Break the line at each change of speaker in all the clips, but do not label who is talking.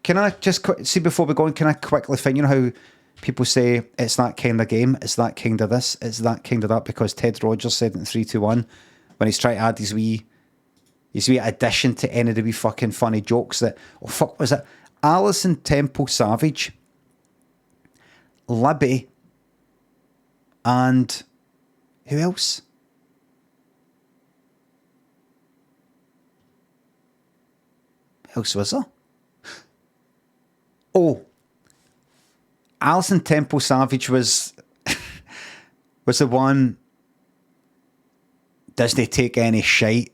Can I just see before we go on? Can I quickly think? You know how people say it's that kind of game, it's that kind of this, it's that kind of that, because Ted Rogers said it in 3-2-1 when he's trying to add his wee addition to any of the wee fucking funny jokes that, oh fuck, was it Alison Temple Savage, Libby, and who else? Who else was there? Oh, Alison Temple Savage was the one. Doesn't take any shite.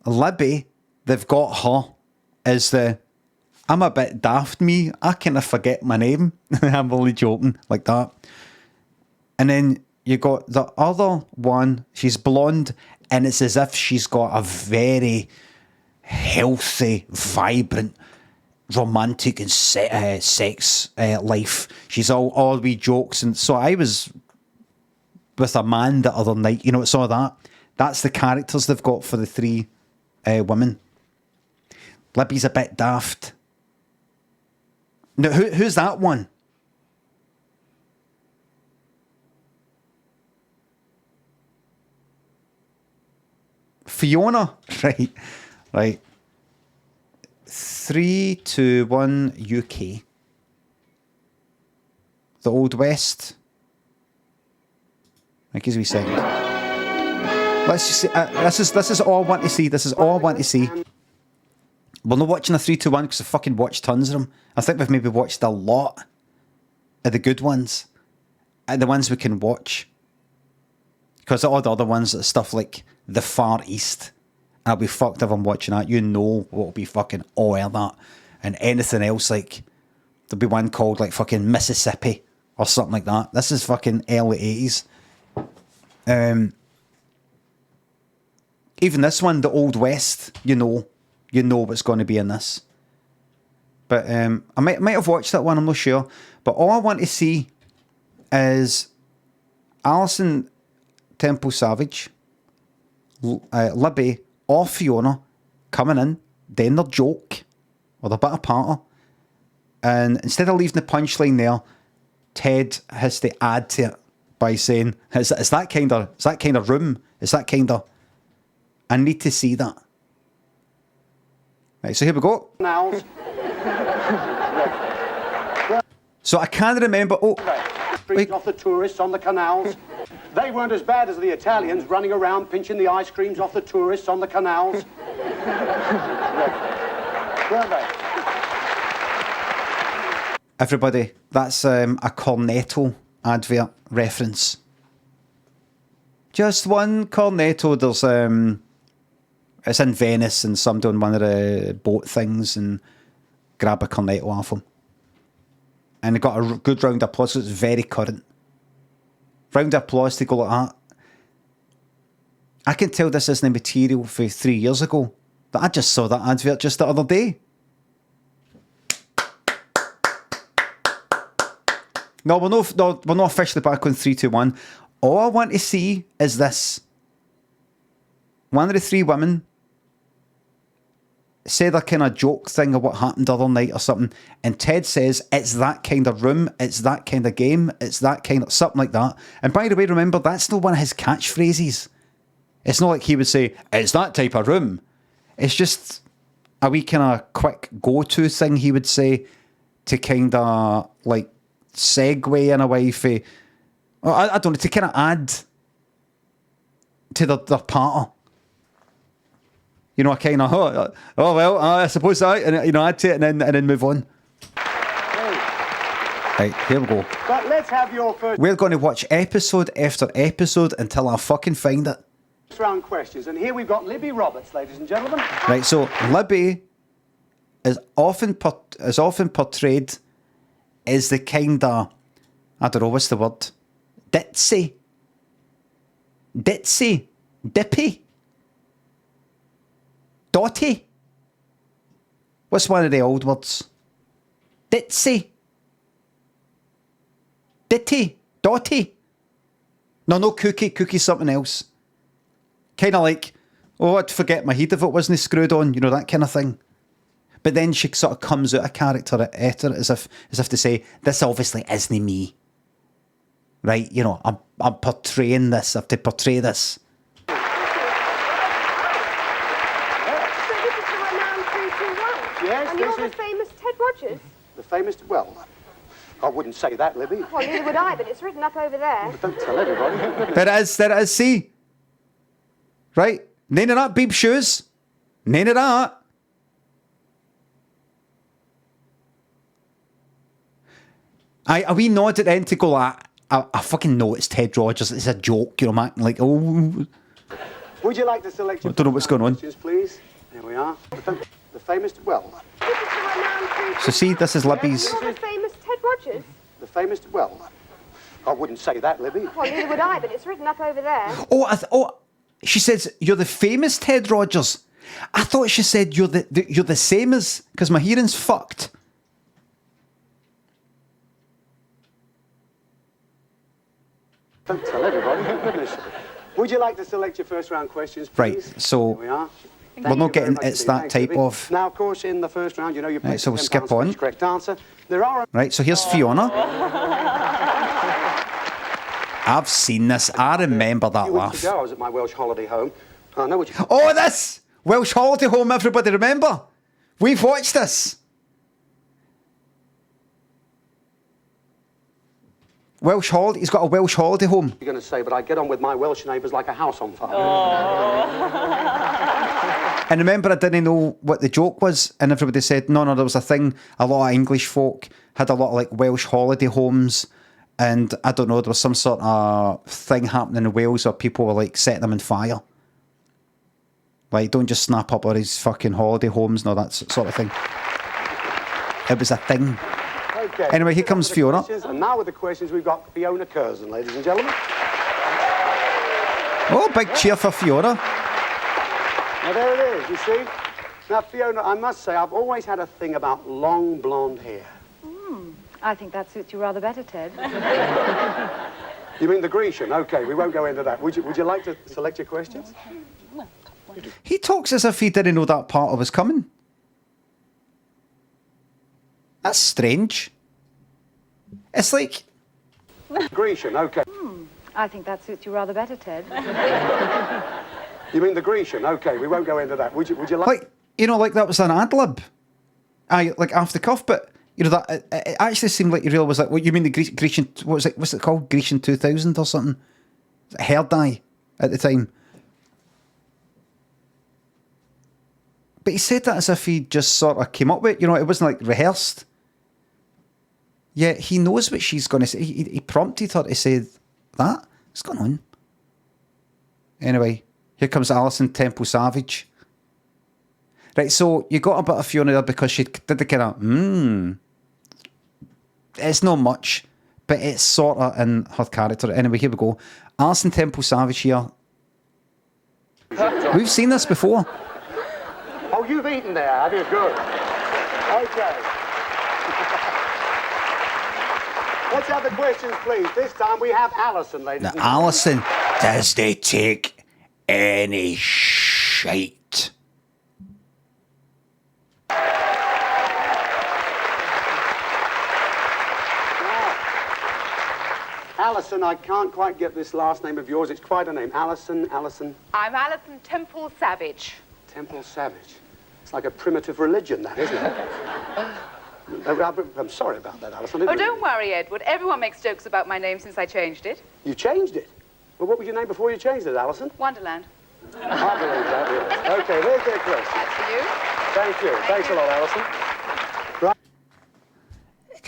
Libby, they've got her as the I'm a bit daft me. I kind of forget my name. I'm only joking like that. And then you got the other one. She's blonde, and it's as if she's got a very healthy, vibrant, romantic and sex life. She's all wee jokes. And so I was with a man the other night, you know, it's all that. That's the characters they've got for the three women. Libby's a bit daft. Now, who's that one? Fiona? Right. 3, 2, 1, UK. The Old West. Give us a second. Let's just see. This is all I want to see. This is all I want to see. We're not watching a 3-2-1 because I fucking watched tons of them. I think we've maybe watched a lot of the good ones. And the ones we can watch. Because all the other ones are stuff like the Far East. I'll be fucked if I'm watching that. You know what will be fucking all of that. And anything else, like, there'll be one called like fucking Mississippi or something like that. This is fucking early 80s. Even this one, the Old West, you know what's going to be in this. But I might have watched that one, I'm not sure. But all I want to see is Alison Temple Savage, Libby, or Fiona coming in, then their joke, or their bit of parter. And instead of leaving the punchline there, Ted has to add to it by saying, it's that kind of room, it's that kind of... I need to see that. Right, so here we go. So I can't remember... Oh,
Streets off the tourists on the canals. They weren't as bad as the Italians running around pinching the ice creams off the tourists on the canals. Weren't they?
Everybody, that's a Cornetto advert reference. Just one Cornetto. There's it's in Venice, and some doing one of the boat things and grab a Cornetto off them. And they got a good round of applause, so it's very current. Round of applause to go like that. I can tell this isn't material for 3 years ago, but I just saw that advert just the other day. No, we're not officially back on 3-2-1. All I want to see is this. One of the three women said a kind of joke thing of what happened the other night or something, and Ted says, it's that kind of room, it's that kind of game, it's that kind of... something like that. And by the way, remember, that's not one of his catchphrases. It's not like he would say, it's that type of room. It's just a wee kind of quick go-to thing he would say to kind of, like, segue in a way for... I don't know, to kind of add to their party. You know, a kind of, oh well, I suppose that, and, you know, add to it and then move on. Right, here we go.
But let's have your first...
We're going to watch episode after episode until I fucking find it.
round questions. And here we've got Libby Roberts, ladies and gentlemen.
Right, so Libby is often portrayed as the kind of, I don't know, what's the word? Ditzy. Dippy. Dotty. What's one of the old words? Ditzy. Ditty. Dotty. No, cookie. Cookie's something else. Kind of like, oh, I'd forget my head if it wasn't screwed on, you know, that kind of thing. But then she sort of comes out of character at her as if to say, this obviously isn't me. Right? You know, I'm portraying this. I have to portray this.
So this is the renowned 321?
Yes,
And
this
you're the
is-
famous Ted Rogers?
The famous... Well, I wouldn't say that, Libby.
Well, neither would I, but it's written up over there.
Don't tell everybody.
There it is, see? Right? None of that, beep shoes. None of that. Are we nod at the end to go like, I fucking know it's Ted Rogers, it's a joke, you know, man. Like, oh.
Would you like to select your...
I don't know what's going on.
questions, please? There we are. The famous... Well,
This is the renowned 321?
So see, this is Libby's.
And you're the famous Ted Rogers?
the famous... Well, I wouldn't say that, Libby.
Well, neither would I, but it's written up over there.
Oh, she says, you're the famous Ted Rogers. I thought she said you're the same as, because my hearing's fucked.
Don't tell everybody, for goodness sake. Would you like to select your first round questions, please?
Right, so
Here we are.
we're
Thank
not
you very
getting,
much
it's
indeed.
that
Thanks,
type
Libby.
of...
Now, of course, in the first round, you know, you're
Right, so we'll
£10
skip
for
on.
each correct answer. There are...
Right, so here's Fiona. I've seen this. I remember
A
that
few weeks
laugh.
ago, I was at my Welsh holiday home. I know what you...
Oh, this! Welsh Holiday Home, everybody, remember? We've watched this. Welsh Holiday, he's got a Welsh Holiday Home.
You're going to say, but I get on with my Welsh neighbours like a house on fire.
And remember, I didn't know what the joke was, and everybody said, no, there was a thing, a lot of English folk had a lot of like Welsh holiday homes, and I don't know, there was some sort of thing happening in Wales where people were like setting them on fire. Like, don't just snap up all these fucking holiday homes and all that sort of thing. It was a thing.
Okay.
Anyway, here comes Fiona.
Questions, and now with the questions, we've got Fiona Curzon, ladies and gentlemen.
Oh, big cheer for Fiona.
Now, there it is, you see? Now, Fiona, I must say, I've always had a thing about long blonde hair.
I think that suits you rather better, Ted.
You mean the Grecian? Okay, we won't go into that. Would you like to select your questions?
He talks as if he didn't know that part of was coming. That's strange. It's like...
Grecian, okay.
I think that suits you rather better, Ted.
You mean the Grecian? Okay, we won't go into that. Would you like...
Like, you know, like that was an ad-lib. Like off the cuff, but, you know, that it actually seemed like you really was like, what, you mean the Grecian, what's it called? Grecian 2000 or something? Hair dye at the time. But he said that as if he just sort of came up with it. You know, it wasn't like rehearsed. Yeah, he knows what she's going to say. He prompted her to say that. What's going on? Anyway, here comes Alison Temple Savage. Right, so you got a bit of Fiona there because she did the kind of, It's not much, but it's sort of in her character. Anyway, here we go. Alison Temple Savage here. We've seen this before.
Oh, you've eaten there, have you? Good. Okay. Let's have the questions, please. This time we have Alison, ladies
Now,
and gentlemen.
Alison, does they take any shite?
Alison, I can't quite get this last name of yours. It's quite a name. Alison
I'm Alison Temple Savage.
Temple Savage. It's like a primitive religion, that, isn't it? I'm sorry about that, Alison.
Oh, don't worry, Edward. Everyone makes jokes about my name since I changed it.
You changed it? Well, what was your name before you changed it, Alison?
Wonderland.
I believe that, yes. Okay, there's their question.
That's for you.
Thank you. Thanks a lot, Alison. Right.
It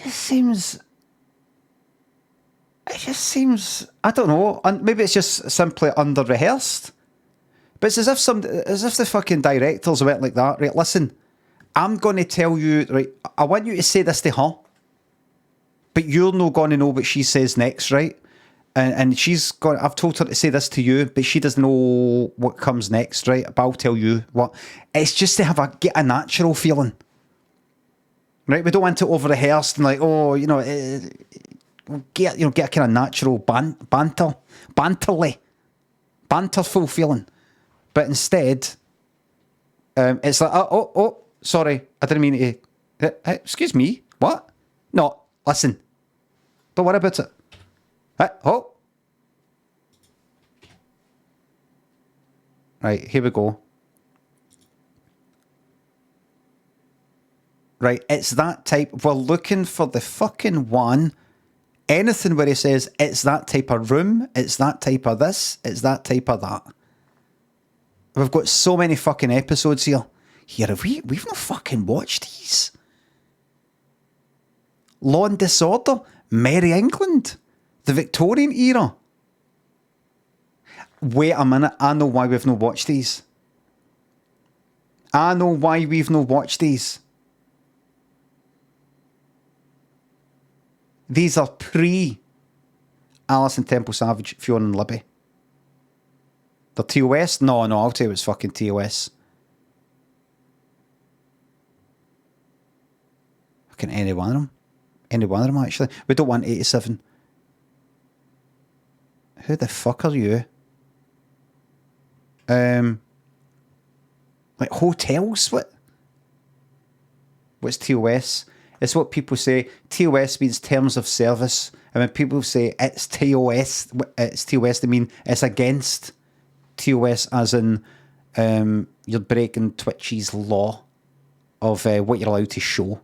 just seems, I don't know, maybe it's just simply under-rehearsed. But it's as if the fucking directors went like that, right, listen, I'm going to tell you, right, I want you to say this to her, but you're not going to know what she says next, right? And I've told her to say this to you, but she doesn't know what comes next, right? But I'll tell you what. It's just to get a natural feeling. Right? We don't want it over-rehearsed and like, oh, you know, get a kind of natural banterful feeling. But instead, it's like, Sorry, I didn't mean to... excuse me? What? No, listen. Don't worry about it. Oh. Right, here we go. Right, it's that type. We're looking for the fucking one. Anything where he says it's that type of room, it's that type of this, it's that type of that. We've got so many fucking episodes here. We've not fucking watched these. Law and Disorder, Merry England, the Victorian era. Wait a minute, I know why we've not watched these. I know why we've not watched these. These are pre Alice in Temple Savage, Fiona and Libby. They're TOS? No, I'll tell you it's fucking TOS. Fucking any one of them. Any one of them, actually. We don't want 87. Who the fuck are you? Like hotels? What? What's TOS? It's what people say. TOS means terms of service. And when people say it's TOS, they mean it's against TOS, as in you're breaking Twitch's law of what you're allowed to show.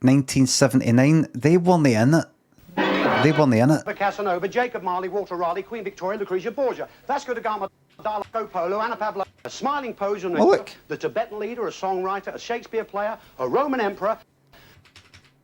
$1979, they weren't in it. They weren't in it.
Casanova, Jacob Marley, Walter Raleigh, Queen Victoria, Lucrezia Borgia, Vasco da Gama, Marco Polo, Anna Pavlova, a smiling pose on the Tibetan leader, a songwriter, a Shakespeare player, a Roman emperor.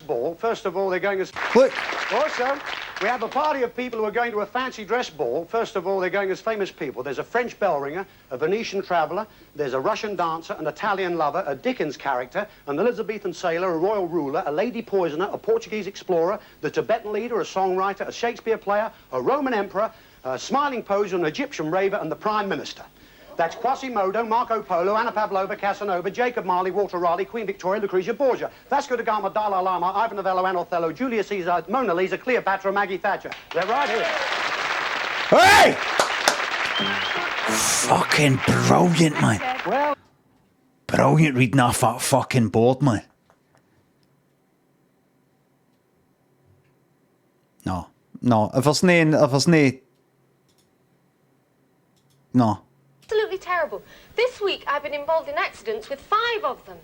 Ball. First of all, they're going as...
Look.
Also, we have a party of people who are going to a fancy dress ball. First of all, they're going as famous people. There's a French bell ringer, a Venetian traveller, there's a Russian dancer, an Italian lover, a Dickens character, an Elizabethan sailor, a royal ruler, a lady poisoner, a Portuguese explorer, the Tibetan leader, a songwriter, a Shakespeare player, a Roman emperor, a smiling poser, an Egyptian raver, and the Prime Minister. That's Quasimodo, Marco Polo, Anna Pavlova, Casanova, Jacob Marley, Walter Raleigh, Queen Victoria, Lucrezia Borgia, Vasco da Gama, Dalai Lama, Ivan Novello, and Othello, Julius Caesar, Mona Lisa, Cleopatra, Maggie Thatcher. They're right here.
Hey! Fucking brilliant, man.
Well,
brilliant reading off that fucking board, man. No. If there's no... No.
Absolutely terrible. This week I've been involved in accidents with 5 of them.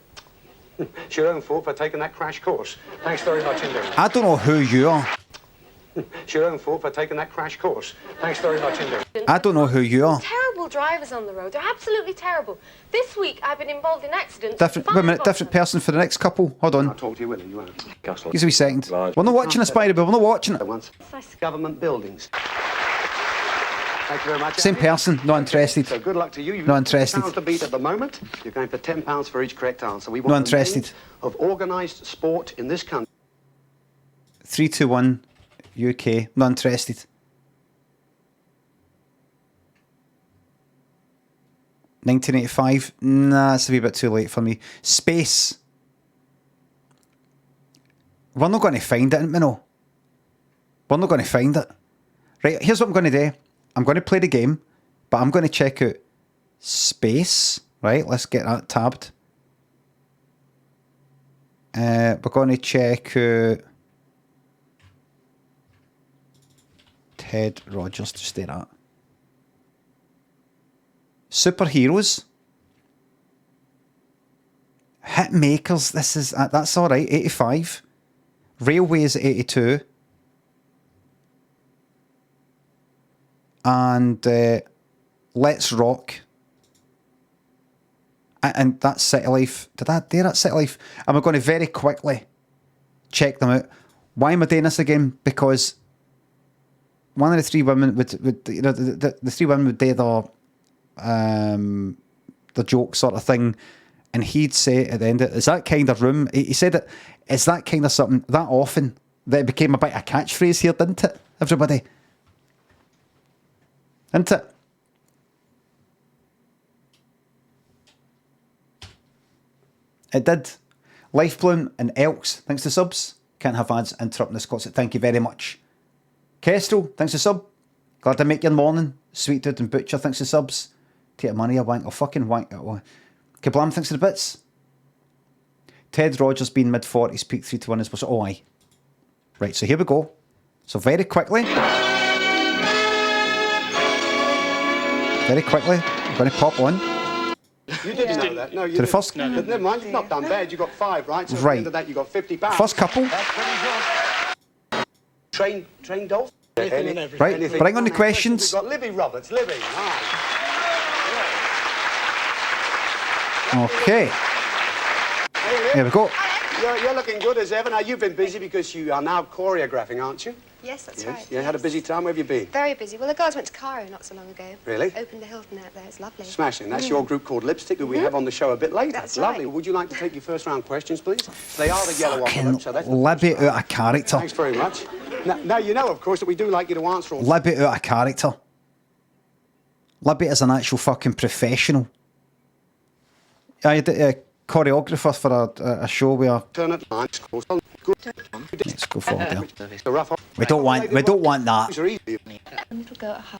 It's your own fault for taking that crash course. Thanks very much indeed.
I don't know who you are.
It's your own fault for taking that crash course. Thanks very much indeed.
I don't know who you are.
Terrible drivers on the road. They're absolutely terrible. This week I've been involved in accidents.
Wait a minute, different person for the next couple. Hold on.
I'll talk to you, Willie. You won't.
Give us a wee second. We're not watching a Spider, but we're not watching it.
Once. Government buildings. Thank you very much.
Same person, not interested.
So good luck to you. You've
not interested.
£10 to beat at the moment. You're going for £10 for each correct answer. We want
not interested.
Of organised sport in this country.
3, 2, 1, UK. Not interested. 1985. Nah, it's a wee bit too late for me. Space. We're not going to find it, Minnow. We're not going to find it. Right, here's what I'm going to do. I'm going to play the game, but I'm going to check out space. Right, let's get that tabbed. We're going to check out Ted Rogers to stay at. Superheroes. Hitmakers, this is, that's all right, 85. Railways, 82. And Let's Rock. And that's City Life. Did I do that, City Life? And we're going to very quickly check them out. Why am I doing this again? Because one of the 3 women would you know, the 3 women would do the joke sort of thing, and he'd say at the end, "Is that kind of room?" He said it. It's that kind of something that often that it became a bit of a catchphrase here, didn't it? Everybody, didn't it? It did. Lifebloom and Elks, thanks to subs. Can't have ads interrupting this concert. Thank you very much. Kestrel, thanks to sub. Glad to make your morning. Sweet Dude and Butcher, thanks to subs. Take the money, I wank. I'll fucking wank it. Kablam thinks of the bits. Ted Rogers being mid-40s, peak 3-1 is... Oh, aye. Right, so here we go. So very quickly... Very quickly, I'm going to pop on.
You didn't know that. No, you
To the
didn't.
first...
No. Never mind, you've not done bad. You got 5, right? So at the
Right.
end of that, you got £50.
First couple.
That's pretty good. Train dolphin.
Right, bring on the questions.
We've got Libby Roberts. Libby, hi.
Okay. Here we go.
You're looking good as ever. Now, you've been busy because you are now choreographing, aren't you?
Yes, that's
Yes.
right.
Yeah, had a busy time. Where have you been?
Very busy. Well, the girls went to Cairo not so long ago.
Really?
Opened the Hilton out there. It's lovely.
Smashing. That's your group called Lipstick, who we have on the show a bit later.
That's
Lovely.
right.
Would you like to take your first round questions, please? They are the yellow
Fucking
envelope, so that's the
Libby
first round.
out of character.
Thanks very much. Now, you know, of course, that we do like you to answer all...
Libby out of character. Libby is an actual fucking professional. I did a choreographer for a show where...
Turn it line.
Let's go forward there.
The rough...
We don't want that.
These are easy.
Little girl at home.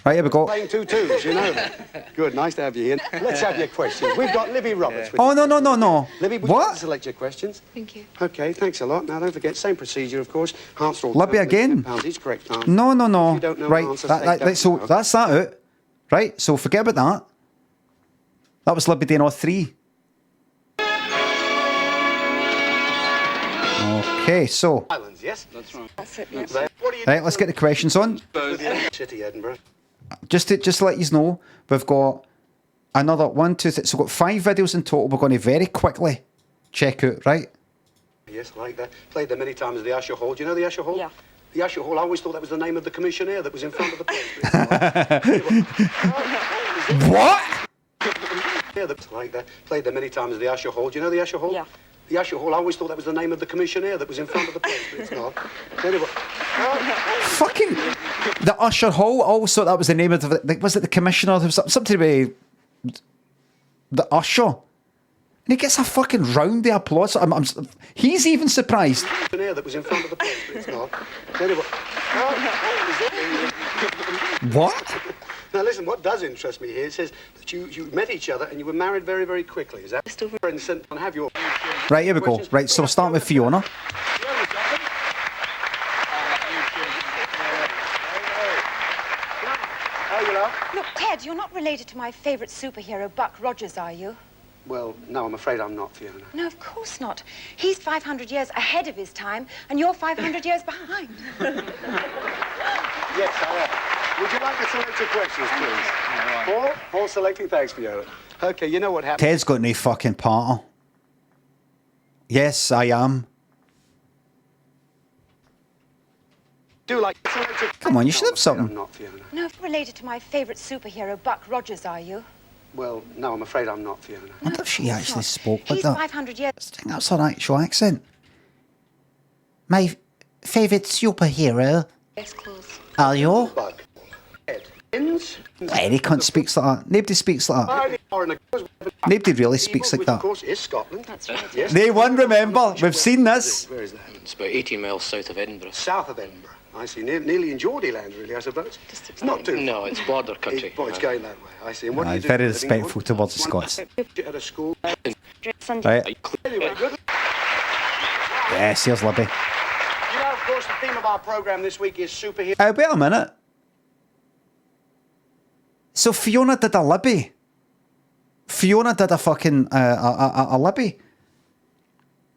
Right, here we go.
Playing 2-2s, you know that. Good, nice to have you here. Let's have your questions. We've got Libby Roberts.
Oh, no.
Libby, would you like
What?
to select your questions?
Thank you.
Okay, thanks a lot. Now, don't forget, same procedure, of course. Answer all
Libby again?
£10 each, correct answer.
No.
If you don't know
Right,
an answer,
that,
say
right, so
don't know.
that's that out. Right, so forget about that. That was Libby doing all 3. Okay, so...
Islands, yes?
That's right.
That's it, yeah.
What do you
Right, let's get the questions on.
with the city, Edinburgh?
Just to let you know, we've got another 1, 2, 3. So we've got 5 videos in total. We're going to very quickly check out, right?
Yes, I like that. Played there many times, the Usher Hall. Do you know the Usher Hall?
Yeah.
The Usher Hall, I always thought that was the name of the commissionaire that was in front of the place.
What?
Yeah, that's like that. Played there many times, the Usher Hall. Do you know the Usher Hall?
Yeah.
The Usher Hall, I always thought that was the name of the commissionaire that was in front of the place, but it's not. Anyway.
Fucking... The Usher Hall, I always thought that was the name of the... Was it the commissioner? There was something to be... The Usher. And he gets a fucking round the applause. He's even surprised.
Commissionaire that was in front of the place, but it's not. Anyway.
What?
Now listen, what does interest me here, it says that you met each other and you were married very, very quickly. Is that still very innocent? And have your...
Right, here we go. Right, so we'll start with Fiona.
How you love?
Look, Ted, you're not related to my favourite superhero, Buck Rogers, are you?
Well, no, I'm afraid I'm not, Fiona.
No, of course not. He's 500 years ahead of his time, and you're 500 years behind.
Yes, I am. Would you like to select your questions, please? All selecting. Thanks, Fiona. Okay, you know what happened?
Ted's got no fucking partner. Yes, I am.
Do like to select your...
Come on, you should have
I'm
something.
not, Fiona.
No, related to my favourite superhero, Buck Rogers, are you?
Well, no, I'm afraid I'm not, Fiona.
I wonder if she
Of course
actually
not.
spoke like
He's
that.
500 years...
I think that's her actual accent. My favourite superhero.
Yes, close.
Are you?
Bug. Head. Ins.
Any cunt speaks like that. Nobody speaks like that. Nobody really speaks like
Which,
that.
Of course, is Scotland.
That's right.
Yes.
They won, remember. We've seen this.
Where is that?
It's about 18 miles south of Edinburgh.
South of Edinburgh. I see. Nearly in Geordie land, really, I suppose. It's not too...
No, it's border country.
It's going that way. I see. And what do
Aye,
you do?
very
for a living?
respectful towards the Scots.
At a school.
Right.
Anyway, good.
Yes, here's Libby.
You know, of course, the theme of our programme this week is superhero.
Wait a minute. So Fiona did a Libby. Fiona did a fucking a Libby.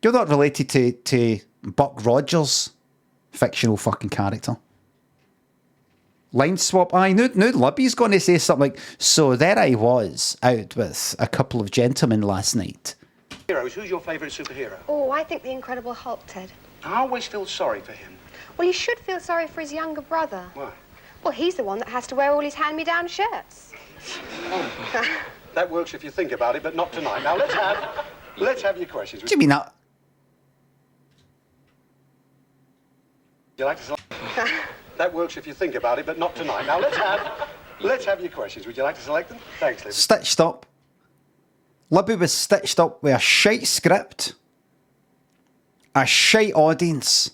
You're not related to Buck Rogers, fictional fucking character. Line swap. I knew Libby's going to say something like, so there I was out with a couple of gentlemen last night.
Heroes. Who's your favourite superhero?
Oh, I think the Incredible Hulk, Ted.
I always feel sorry for him.
Well, you should feel sorry for his younger brother.
Why?
Well, he's the one that has to wear all his hand-me-down shirts.
That works if you think about it, but not tonight. Now let's have your questions.
What do you mean that?
Would you like to select? That works if you think about it, but not tonight. Now let's have your questions. Would you like to select them? Thanks, Liz.
Stitched up. Libby was stitched up with a shite script, a shite audience.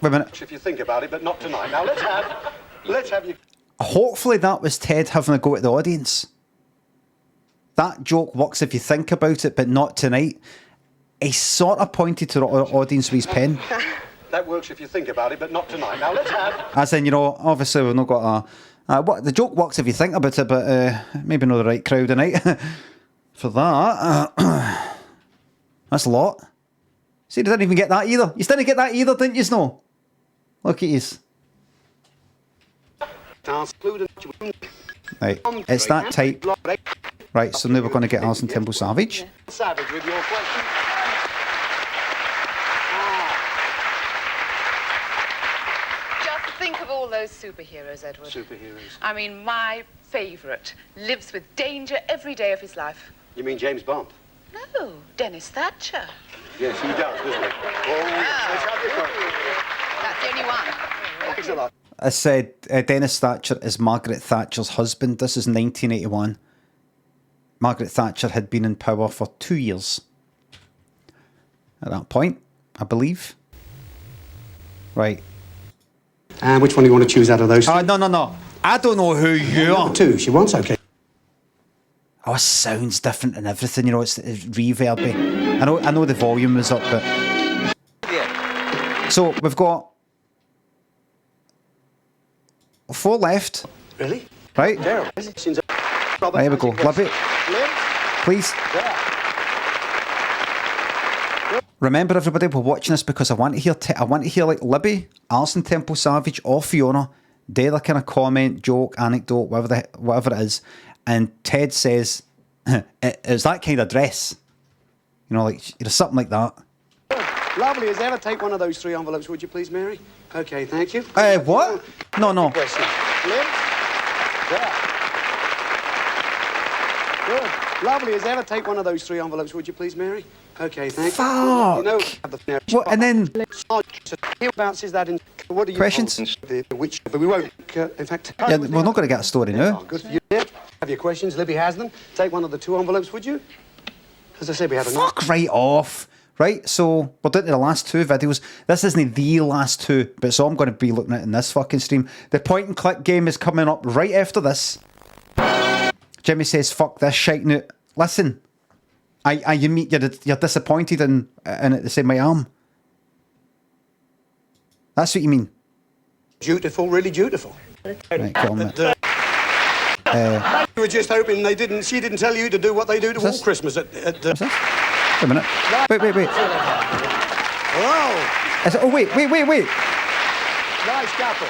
Wait a minute.
If you think about it, but not tonight. Now let's have your...
Hopefully that was Ted having a go at the audience. That joke works if you think about it, but not tonight. He sort of pointed to the audience with his pen.
That works if you think about it, but not tonight. Now let's have...
As in, you know, obviously we've not got what the joke works if you think about it, but maybe not the right crowd tonight. For that, that's a lot. See, you didn't even get that either. You didn't get that either, didn't you, Snow? Look at yous. Right, it's that type. Right, so now we're going to get Alison Temple Savage.
Savage with your question.
Just think of all those superheroes, Edward.
Superheroes.
I mean, my favourite lives with danger every day of his life.
You mean James Bond?
No, Dennis Thatcher.
Yes, he does, doesn't he? Oh, let's have your question.
That's the only one.
Thanks a lot.
I said Dennis Thatcher is Margaret Thatcher's husband. This is 1981. Margaret Thatcher had been in power for 2 years. At that point, I believe. Right.
And which one do you want to choose out of those?
No. I don't know who you are.
Two, she wants, okay.
Oh, it sounds different and everything, you know, it's reverby. I know the volume is up, but... So, we've got 4 left.
Really?
Right?
There.
Right, here we go. Libby, please. Remember, everybody, we're watching this because I want to hear like Libby, Alison Temple Savage, or Fiona do their kind of comment, joke, anecdote, whatever it is, and Ted says, "It was that kind of dress," you know, like something like that.
Lovely as ever. Take one of those 3 envelopes, would you please, Mary? Okay, thank you.
What? No.
Question. Liv? There. Good. Lovely as ever. Take one of those 3 envelopes, would you please, Mary? Okay, thank you.
Fuck.
You know,
What? And then
Hereabouts is that in... What do you...
questions?
Which... But we won't... in fact...
Yeah, we're not going to get a story now.
Oh, good for you. Have your questions. Libby has them. Take one of the 2 envelopes, would you? As I said, we had a...
Fuck right off. Right, so we're down to the last 2 videos. This isn't the last 2, but it's all I'm going to be looking at in this fucking stream. The point and click game is coming up right after this. Jimmy says, "Fuck this shite now." Listen, you're disappointed in it to say my arm. That's what you mean.
Dutiful, really dutiful.
Right, go on, mate.
We were just hoping she didn't tell you to do what they do to all Christmas at
What's this? Wait a minute. Wait.
Whoa!
Wait.
Nice couple.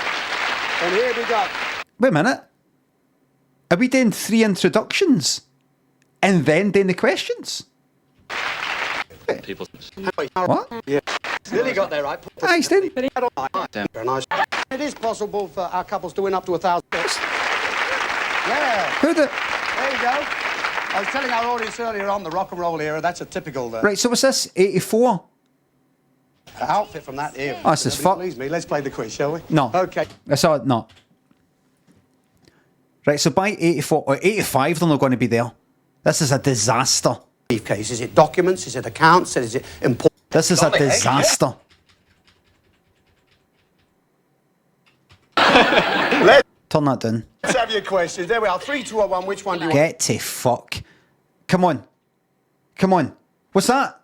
And here we go.
Wait a minute. Are we doing 3 introductions and then doing the questions? What?
Yeah. Nearly got there, right?
Nice, then.
Very nice. It is possible for our couples to win up to 1,000. Yeah.
Who the...
There you go. I was telling our audience earlier on the rock and roll era, that's a typical...
Right, so what's this? 84?
Outfit from that era.
Oh, this is fuck.
Please me. Let's play the quiz, shall we?
No.
Okay.
I saw it, no. Right, so by 84 or 85, they're not going to be there. This is a disaster.
Briefcase. Is it documents? Is it accounts? Is it important?
This is a disaster. Turn that down.
Let's have your questions. There we are. 3, 2, or 1. Which one do you want?
Get to fuck. Come on. What's that?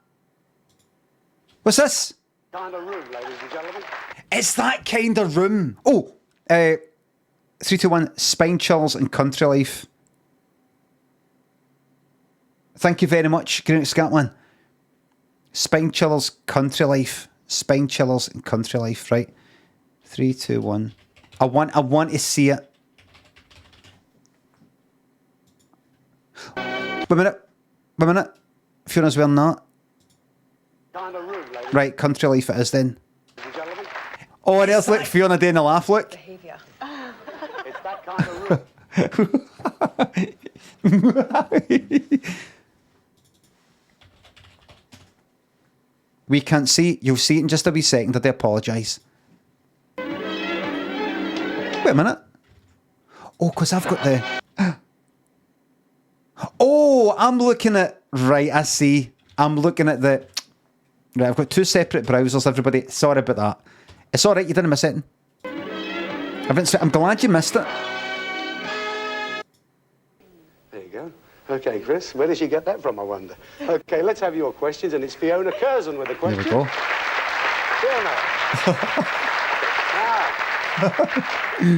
What's this?
Kind of room, ladies and gentlemen.
It's that kind of room. Oh, 3, 2, 1. Spine chills and country life. Thank you very much, Greenwich Scotland. Spine chillers, country life. Spine chillers and country life. Right. 3, 2, 1. I want to see it. Wait a minute. Fiona's wearing that.
Kind of room, ladies
Right, country life it is then.
and gentlemen.
Oh, there's look, Fiona doing the laugh, look.
Behaviour.
It's that kind of room.
We can't see. You'll see it in just a wee second. I do apologise. Wait a minute. Oh, because I've got the... Oh, I'm looking at... Right, I see. I'm looking at the... Right, I've got 2 separate browsers, everybody. Sorry about that. It's all right, you didn't miss it. I'm glad you missed it.
go. Okay, Chris, where did she get that from, I wonder? Okay, let's have your questions, and it's Fiona Curzon with a question.
Here we go.
Fiona.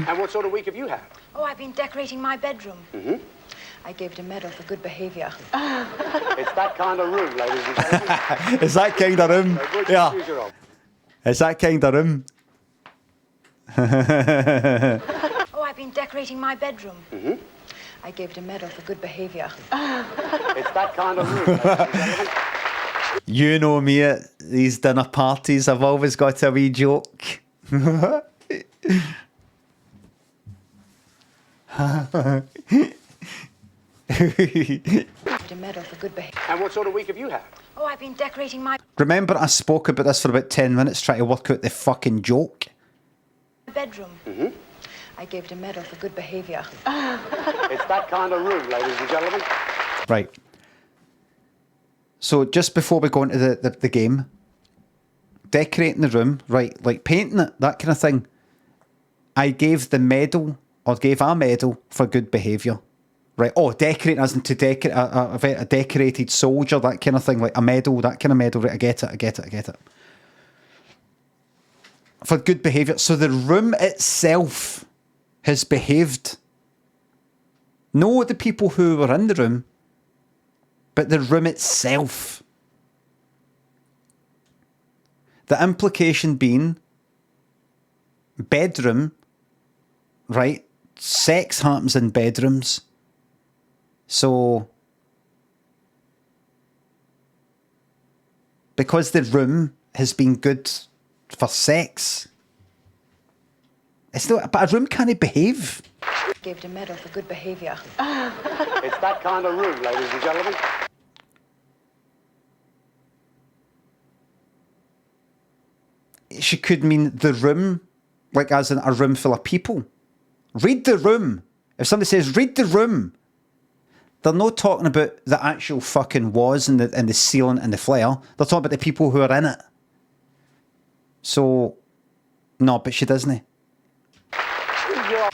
And what sort of week have you had?
Oh, I've been decorating my bedroom.
Mm-hmm.
I gave it a medal for good behaviour.
It's that kind of room, ladies and gentlemen.
Is that kind of room?
So, would you
Yeah.
choose your own?
Is that kind of room?
Oh, I've been decorating my bedroom.
Mm-hmm.
I gave it a medal for good behaviour.
It's that kind of room, ladies and gentlemen.
You know me at these dinner parties, I've always got a wee joke.
A medal for good behaviour.
And what sort of week have you had?
Oh, I've been decorating my
Remember, I spoke about this for about 10 minutes trying to work out the fucking joke?
bedroom.
Mm-hmm.
I gave it a medal for good behaviour.
It's that kind of room, ladies and gentlemen.
Right. So just before we go into the game, decorating the room, right, like painting it, that kind of thing, I gave the medal, or gave a medal for good behaviour. Right, oh, decorating as in to decorate a decorated soldier, that kind of thing, like a medal, that kind of medal, right, I get it. For good behaviour. So the room itself has behaved. No the people who were in the room, but the room itself. The implication being bedroom, right? Sex happens in bedrooms. So, because the room has been good for sex, it's not, but a room can't behave.
Gave it a medal for good behaviour.
It's that kind of room, ladies and gentlemen.
She could mean the room, like as in a room full of people. Read the room. If somebody says, read the room, they're not talking about the actual fucking walls and the ceiling and the flare. They're talking about the people who are in it. So, no, but she doesn't.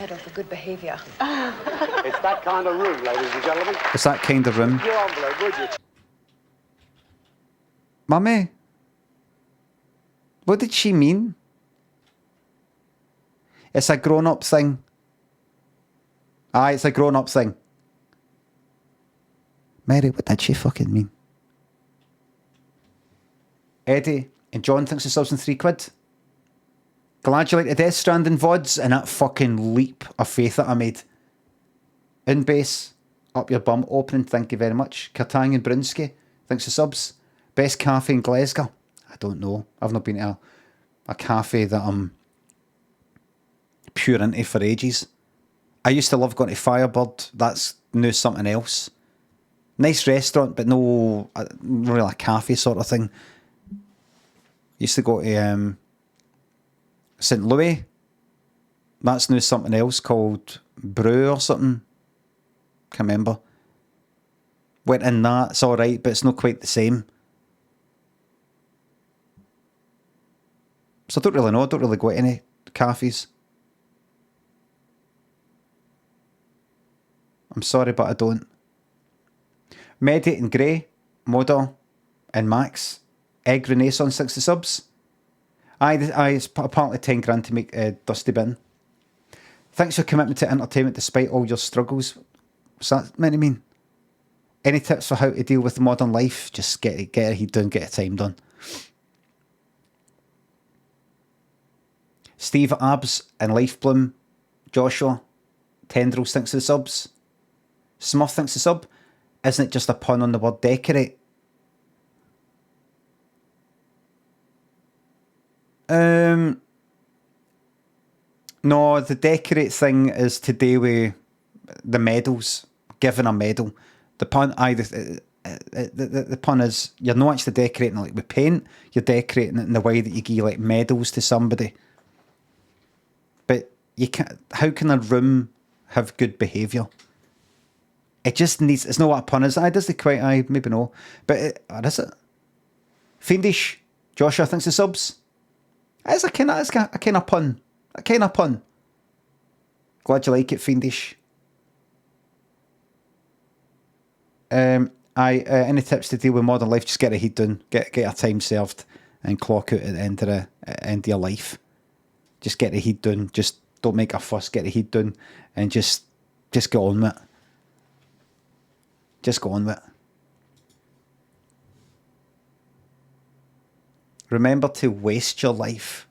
Medal for good behaviour.
It's that kind of room, ladies and gentlemen.
It's that kind of room.
Your envelope, would you?
Mummy, what did she mean? It's a grown-up thing. Aye, it's a grown-up thing. Mary, what did she fucking mean? Eddie and John thinks the subs in £3. Glad you like the Death Stranding VODs and that fucking leap of faith that I made. In base, up your bum opening, thank you very much. Katang and Brunsky, thanks for subs. Best cafe in Glasgow? I don't know. I've not been to a cafe that I'm pure into for ages. I used to love going to Firebird. That's now something else. Nice restaurant, but no really a cafe sort of thing. Used to go to St. Louis. That's now something else called Brew or something. Can't remember. Went in that, it's alright, but it's not quite the same. So I don't really know, I don't really go to any cafes. I'm sorry, but I don't. Mediate and Grey, Moda and Max. Egg Renaissance 60 subs. Aye, it's apparently 10 grand to make Dusty Bin. Thanks for your commitment to entertainment despite all your struggles. What's that meant to mean? Any tips for how to deal with modern life? Just get a heat done, get a time done. Steve Abs and Lifebloom. Joshua. Tendrils thinks of the subs. Smurf thinks the sub. Isn't it just a pun on the word decorate? No, the decorate thing is to do with the medals, giving a medal. The pun, the pun is you're not actually decorating it like with paint. You're decorating it in the way that you give like medals to somebody. But you can't. How can a room have good behaviour? It just needs. It's not what a pun is. Does it quite? Maybe no. But what is it? Fiendish. Joshua thinks the subs. It's a kind of pun. A kind of pun. Glad you like it, Fiendish. Any tips to deal with modern life? Just get a heat done, get a time served, and clock out at the end of your life. Just get the heat done. Just don't make a fuss. Get the heat done, and just get on with it. Just go on with it. Remember to waste your life.